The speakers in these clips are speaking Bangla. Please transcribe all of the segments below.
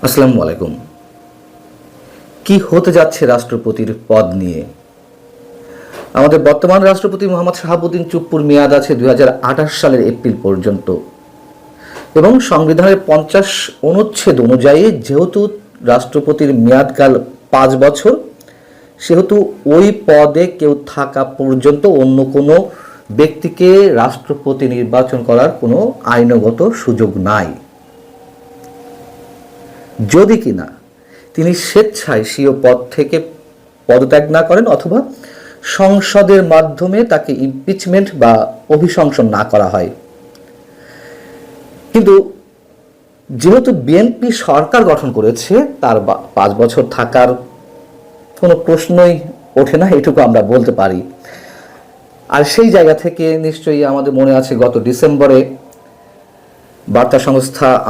আসসালামু আলাইকুম। কি হতে যাচ্ছে রাষ্ট্রপতির পদ নিয়ে? আমাদের বর্তমান রাষ্ট্রপতি মোহাম্মদ শাহাবুদ্দিন চুপ্পুর মেয়াদ আছে 2028 সালের এপ্রিল পর্যন্ত এবং সংবিধানের 50 অনুচ্ছেদ অনুযায়ী যেহেতু রাষ্ট্রপতির মেয়াদকাল 5 বছর, সেহেতু ওই পদে কেউ থাকা পর্যন্ত অন্য কোনো ব্যক্তিকে রাষ্ট্রপতি নির্বাচন করার কোনো আইনগত সুযোগ নাই, যদি কিনা তিনি স্বেচ্ছায় স্বীয় পদ থেকে পদত্যাগ না করেন অথবা সংসদের মাধ্যমে তাকে ইমপিচমেন্ট বা অভিশংসন না করা হয়। কিন্তু যেহেতু বিএনপি সরকার গঠন করেছে, তার 5 বছর থাকার কোনো প্রশ্নই ওঠে না, এটুকু আমরা বলতে পারি। আর সেই জায়গা থেকে নিশ্চয়ই আমাদের মনে আছে গত ডিসেম্বরে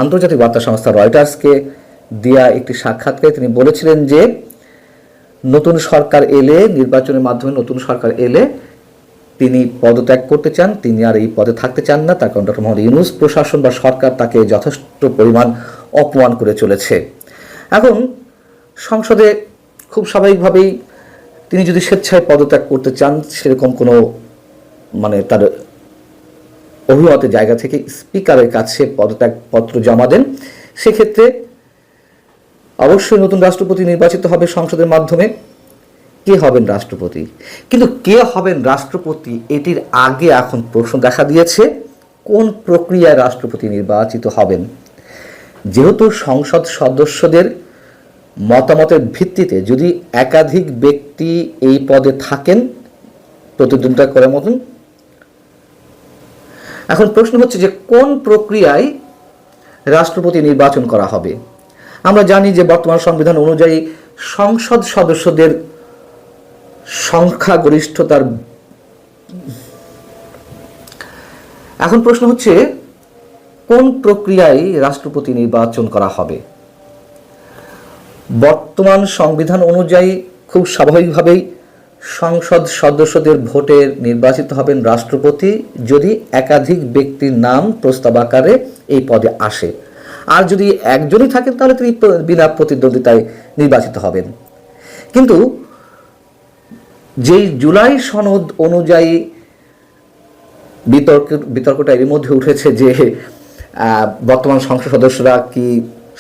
আন্তর্জাতিক বার্তা সংস্থা রয়টার্সকে দেয়া একটি সাক্ষাৎকারে তিনি বলেছিলেন যে নতুন সরকার এলে, নির্বাচনের মাধ্যমে নতুন সরকার এলে তিনি পদত্যাগ করতে চান, তিনি আর এই পদে থাকতে চান না, তার কারণ ডক্টর মোহাম্মদ ইউনূস প্রশাসন বা সরকার তাকে যথেষ্ট পরিমাণ অপমান করে চলেছে। এখন সংসদে খুব স্বাভাবিকভাবেই তিনি যদি স্বেচ্ছায় পদত্যাগ করতে চান, সেরকম কোনো তার অভিমতের জায়গা থেকে স্পিকারের কাছে পদত্যাগপত্র জমা দেন, সেক্ষেত্রে অবশ্যই নতুন রাষ্ট্রপতি নির্বাচিত হবে সংসদের মাধ্যমে। কে হবেন রাষ্ট্রপতি? কিন্তু কে হবেন রাষ্ট্রপতি এটির আগে এখন প্রশ্ন দেখা দিয়েছে কোন প্রক্রিয়ায় রাষ্ট্রপতি নির্বাচিত হবেন। যেহেতু সংসদ সদস্যদের মতামতের ভিত্তিতে যদি একাধিক ব্যক্তি এই পদে থাকেন প্রতিদ্বন্দ্বিতা করার মতন, এখন প্রশ্ন হচ্ছে যে কোন প্রক্রিয়ায় রাষ্ট্রপতি নির্বাচন করা হবে। আমরা জানি যে বর্তমান সংবিধান অনুযায়ী সংসদ সদস্যদের সংখ্যাগরিষ্ঠতার, এখন প্রশ্ন হচ্ছে কোন প্রক্রিয়ায় রাষ্ট্রপতি নির্বাচন করা হবে। বর্তমান সংবিধান অনুযায়ী খুব স্বাভাবিকভাবেই সংসদ সদস্যদের ভোটে নির্বাচিত হবেন রাষ্ট্রপতি যদি একাধিক ব্যক্তির নাম প্রস্তাব আকারে এই পদে আসে। আর যদি একজনই থাকেন তাহলে তিনি বিনা প্রতিদ্বন্দ্বিতায় নির্বাচিত হবেন। কিন্তু যেই জুলাই সনদ অনুযায়ী বিতর্কটা এর মধ্যে উঠেছে যে বর্তমান সংসদ সদস্যরা কি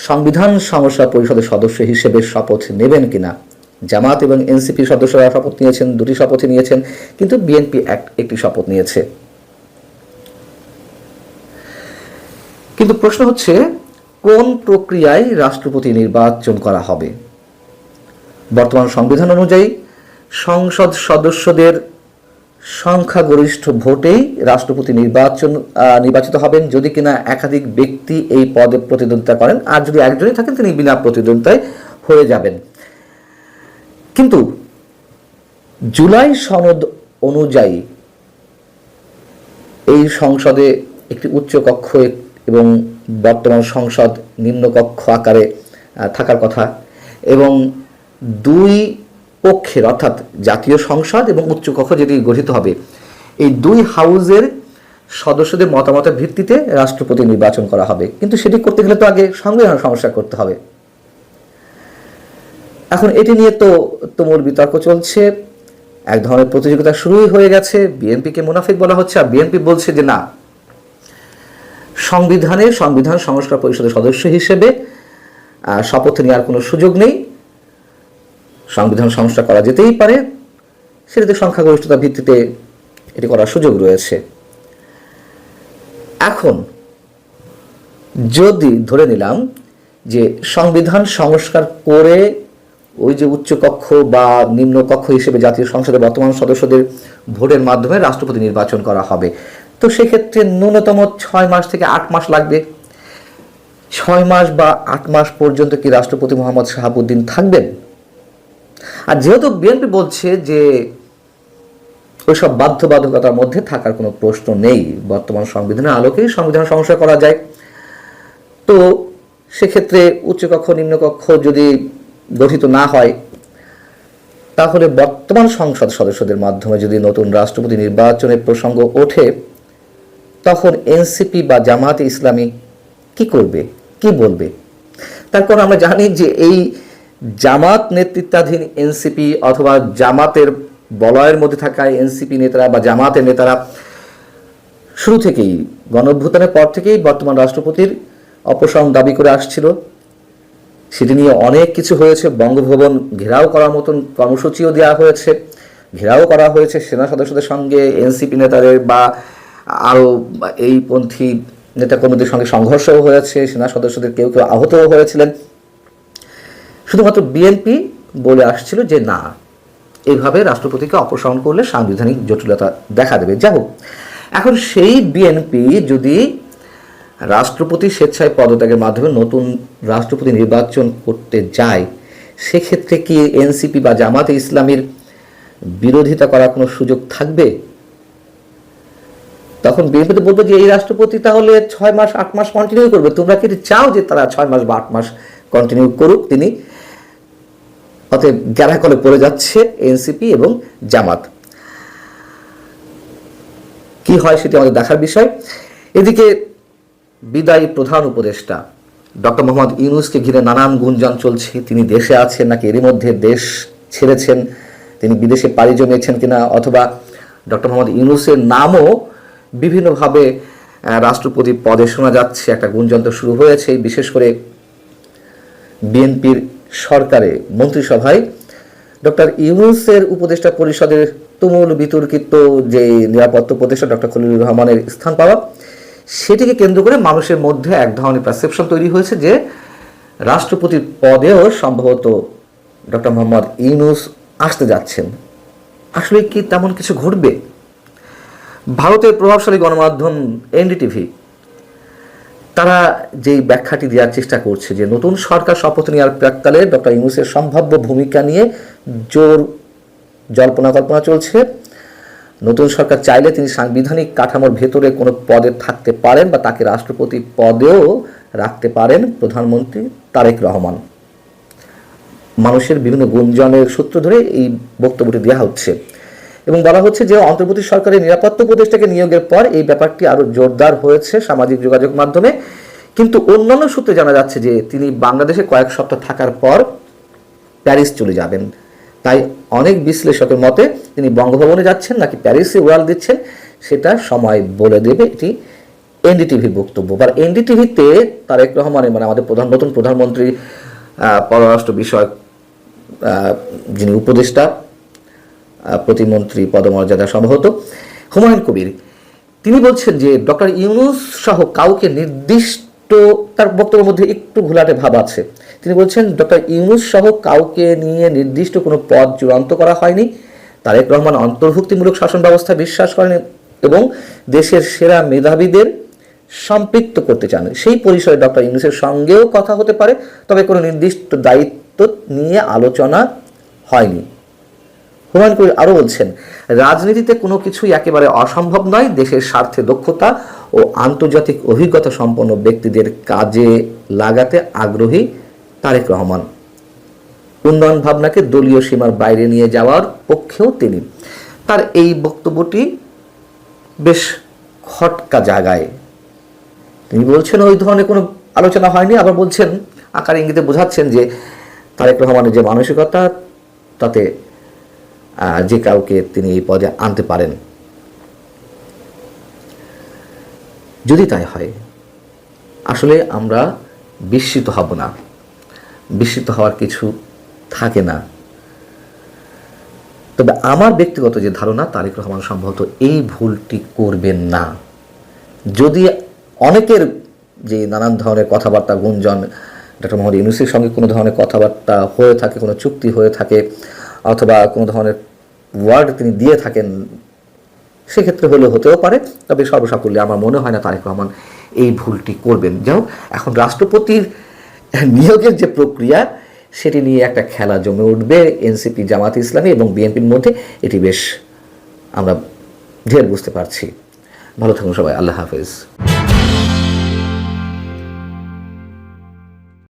সংবিধান সংস্কার পরিষদের সদস্য হিসেবে শপথ নেবেন কিনা। জামাত এবং এনসিপি সদস্যরা শপথ নিয়েছেন, 2টি শপথই নিয়েছেন, কিন্তু বিএনপি একটি শপথ নিয়েছে। কিন্তু প্রশ্ন হচ্ছে কোন প্রক্রিয়ায় রাষ্ট্রপতি নির্বাচন করা হবে। বর্তমান সংবিধান অনুযায়ী সংসদ সদস্যদের সংখ্যাগরিষ্ঠ ভোটেই রাষ্ট্রপতি নির্বাচিত হবেন যদি কিনা একাধিক ব্যক্তি এই পদে প্রতিদ্বন্দ্বিতা করেন, আর যদি একজনই থাকেন তিনি বিনা প্রতিদ্বন্দ্বিতায় হয়ে যাবেন। কিন্তু জুলাই সনদ অনুযায়ী এই সংসদে একটি উচ্চকক্ষ এবং বর্তমান সংসদ নিম্নকক্ষ আকারে থাকার কথা, এবং দুই পক্ষের অর্থাৎ জাতীয় সংসদ এবং উচ্চকক্ষ যেটি গঠিত হবে, এই দুই হাউজের সদস্যদের মতামতের ভিত্তিতে রাষ্ট্রপতি নির্বাচন করা হবে। কিন্তু সেটি করতে গেলে তো আগে সংবিধান সংস্কার করতে হবে। এখন এটি নিয়ে তো তুমুল বিতর্ক চলছে, এক ধরনের প্রতিযোগিতা শুরুই হয়ে গেছে। বিএনপিকে মুনাফিক বলা হচ্ছে, আর বিএনপি বলছে যে না, সংবিধান সংস্কার পরিষদের সদস্য হিসেবে শপথ নেওয়ার কোনো সুযোগ নেই, সংবিধান সংস্কার করা যেতেই পারে, সেটাতে সংখ্যাগরিষ্ঠতার ভিত্তিতে এটি করার সুযোগ রয়েছে। এখন যদি ধরে নিলাম যে সংবিধান সংস্কার করে ওই যে উচ্চকক্ষ বা নিম্নকক্ষ হিসেবে জাতীয় সংসদের বর্তমান সদস্যদের ভোটের মাধ্যমে রাষ্ট্রপতি নির্বাচন করা হবে, তো সেক্ষেত্রে ন্যূনতম 6 মাস থেকে 8 মাস লাগবে। 6 মাস বা 8 মাস পর্যন্ত কি রাষ্ট্রপতি মোহাম্মদ শাহাবুদ্দিন থাকবেন? আর যেহেতু বিএনপি বলছে যে ওইসব বাধ্যবাধকতার মধ্যে থাকার কোনো প্রশ্ন নেই, বর্তমান সংবিধানের আলোকেই সংবিধান সংস্কার করা যায়, তো সেক্ষেত্রে উচ্চকক্ষ নিম্নকক্ষ যদি গঠিত না হয়, তাহলে বর্তমান সংসদ সদস্যদের মাধ্যমে যদি নতুন রাষ্ট্রপতি নির্বাচনের প্রসঙ্গ ওঠে, তখন এনসিপি বা জামায়াতে ইসলামী কি করবে, কি বলবে? তার কারণ আমরা জানি যে এই জামাত নেতৃত্বাধীন এনসিপি অথবা জামাতের বলয়ের মধ্যে থাকা এনসিপি নেতারা বা জামাতের নেতারা শুরু থেকেই গণঅভ্যুত্থানের পর থেকেই বর্তমান রাষ্ট্রপতির অপসারণ দাবি করে আসছিল। সেটি নিয়ে অনেক কিছু হয়েছে, বঙ্গভবন ঘেরাও করার মতন কর্মসূচিও দেওয়া হয়েছে, ঘেরাও করা হয়েছে সেনা সদস্যদের সঙ্গে, এনসিপি নেতাদের বা আরও এই পন্থী নেতাকর্মীদের সঙ্গে সংঘর্ষও হয়েছে, সেনা সদস্যদের কেউ কেউ আহতও হয়েছিলেন। শুধুমাত্র বিএনপি বলে আসছিল যে না, এইভাবে রাষ্ট্রপতিকে অপসারণ করলে সাংবিধানিক জটিলতা দেখা দেবে। যাই হোক, এখন সেই বিএনপি যদি রাষ্ট্রপতি স্বেচ্ছায় পদত্যাগের মাধ্যমে নতুন রাষ্ট্রপতি নির্বাচন করতে যায়, সেক্ষেত্রে কি এনসিপি বা জামাতে ইসলামীর বিরোধিতা করার কোনো সুযোগ থাকবে? তখন বিএনপি তো বলবে যে এই রাষ্ট্রপতি তাহলে 6 মাস 8 মাস কন্টিনিউ করবে, তোমরা কি চাও যে তারা 6 মাস বা 8 মাস কন্টিনিউ করুক? তিনি অতএব গ্যারাকলে পড়ে যাচ্ছে এনসিপি এবং জামাত। কি হয় সেটি আমাদের দেখার বিষয়। এদিকে বিদায়ী প্রধান উপদেষ্টা ডক্টর মোহাম্মদ ইউনূসকে ঘিরে নানান গুঞ্জন চলছে। তিনি দেশে আছেন নাকি এরই মধ্যে দেশ ছেড়েছেন, তিনি বিদেশে পাড়ি জমিয়েছেন কিনা, অথবা ডক্টর মোহাম্মদ ইউনূসের নামও বিভিন্নভাবে রাষ্ট্রপতি পদে শোনা যাচ্ছে। একটা গুঞ্জন তো শুরু হয়েছে, বিশেষ করে বিএনপির সরকারে মন্ত্রিসভায় ডক্টর ইউনূসের উপদেষ্টা পরিষদের তুমুল বিতর্কিত যে নিরাপত্তা উপদেষ্টা ডক্টর খলিলুর রহমানের স্থান পাওয়া, সেটিকে কেন্দ্র করে মানুষের মধ্যে এক ধরনের পারসেপশন তৈরি হয়েছে যে রাষ্ট্রপতির পদেও সম্ভবত ডক্টর মোহাম্মদ ইউনূস আসতে যাচ্ছেন। আসলে কি তেমন কিছু ঘটবে? ভারতের প্রভাবশালী গণমাধ্যম এনডিটিভি তারা যেই ব্যাখ্যাটি দেওয়ার চেষ্টা করছে যে নতুন সরকার শপথ নেওয়ার প্রাক্কালে ডক্টর ইউনূসের সম্ভাব্য ভূমিকা নিয়ে জোর জল্পনা কল্পনা চলছে। নতুন সরকার চাইলে তিনি সাংবিধানিক কাঠামোর ভেতরে কোনো পদে থাকতে পারেন বা তাকে রাষ্ট্রপতি পদেও রাখতে পারেন প্রধানমন্ত্রী তারেক রহমান। মানুষের বিভিন্ন গুঞ্জনের সূত্র ধরে এই বক্তব্যটি দেওয়া হচ্ছে এবং বলা হচ্ছে যে অন্তর্বর্তী সরকারের নিরাপত্তা উপদেষ্টাকে নিয়োগের পর এই ব্যাপারটি আরও জোরদার হয়েছে সামাজিক যোগাযোগ মাধ্যমে। কিন্তু অন্যান্য সূত্রে জানা যাচ্ছে যে তিনি বাংলাদেশে কয়েক সপ্তাহ থাকার পর প্যারিস চলে যাবেন। তাই অনেক বিশ্লেষকের মতে তিনি বঙ্গভবনে যাচ্ছেন নাকি প্যারিসে উড়াল দিচ্ছেন সেটা সময় বলে দেবে। এটি এনডিটিভির বক্তব্য। বা এনডিটিভিতে তারেক রহমানের মানে আমাদের নতুন প্রধানমন্ত্রী পররাষ্ট্র বিষয়ক যিনি উপদেষ্টা প্রতিমন্ত্রী পদমর্যাদা সম্ভবত হুমায়ুন কবির, তিনি বলছেন যে ডক্টর ইউনূস সহ কাউকে নির্দিষ্ট, তার বক্তব্যের মধ্যে একটু ঘোলাটে ভাব আছে। তিনি বলছেন ডক্টর ইউনূস সহ কাউকে নিয়ে নির্দিষ্ট কোনো পদ চূড়ান্ত করা হয়নি। তারেক রহমান অন্তর্ভুক্তিমূলক শাসন ব্যবস্থা বিশ্বাস করেন এবং দেশের সেরা মেধাবীদের সম্পৃক্ত করতে চান। সেই পরিসরে ডক্টর ইউনূসের সঙ্গেও কথা হতে পারে, তবে কোনো নির্দিষ্ট দায়িত্ব নিয়ে আলোচনা হয়নি। হুমায়ুন কবির আরও বলছেন, রাজনীতিতে কোনো কিছুই একেবারে অসম্ভব নয়। দেশের স্বার্থে দক্ষতা ও আন্তর্জাতিক অভিজ্ঞতা সম্পন্ন ব্যক্তিদের কাজে লাগাতে আগ্রহী তারেক রহমান। উন্নয়ন ভাবনাকে দলীয় সীমার বাইরে নিয়ে যাওয়ার পক্ষেও তিনি। তার এই বক্তব্যটি বেশ খটকা জায়গায়। তিনি বলছেন ওই ধরনের কোনো আলোচনা হয়নি, আবার বলছেন আকার ইঙ্গিতে বোঝাচ্ছেন যে তারেক রহমানের যে মানসিকতা তাতে যে কাউকে তিনি এই পদে আনতে পারেন। যদি তাই হয় আসলে আমরা বিস্মিত হব না, বিস্মিত হওয়ার কিছু থাকে না। তবে আমার ব্যক্তিগত যে ধারণা তারেক রহমান সম্ভবত এই ভুলটি করবেন না। যদি অনেকের যে নানান ধরনের কথাবার্তা গুঞ্জন ডক্টর মোহাম্মদ ইউনূসের সঙ্গে কোনো ধরনের কথাবার্তা হয়ে থাকে, কোনো চুক্তি হয়ে থাকে অথবা কোনো ধরনের ওয়ার্ড তিনি দিয়ে থাকেন, সেক্ষেত্রে হতেও পারে। তবে সর্বসাকুল্যে আমার মনে হয় না তারেক রহমান এই ভুলটি করবেন। যাই হোক, এখন রাষ্ট্রপতির নিয়োগের যে প্রক্রিয়া সেটি নিয়ে একটা খেলা জমে উঠবে এনসিপি, জামাত ইসলামী এবং বিএনপির মধ্যে। এটি বেশ আমরা ঢের বুঝতে পারছি। ভালো থাকুন সবাই, আল্লাহ হাফেজ।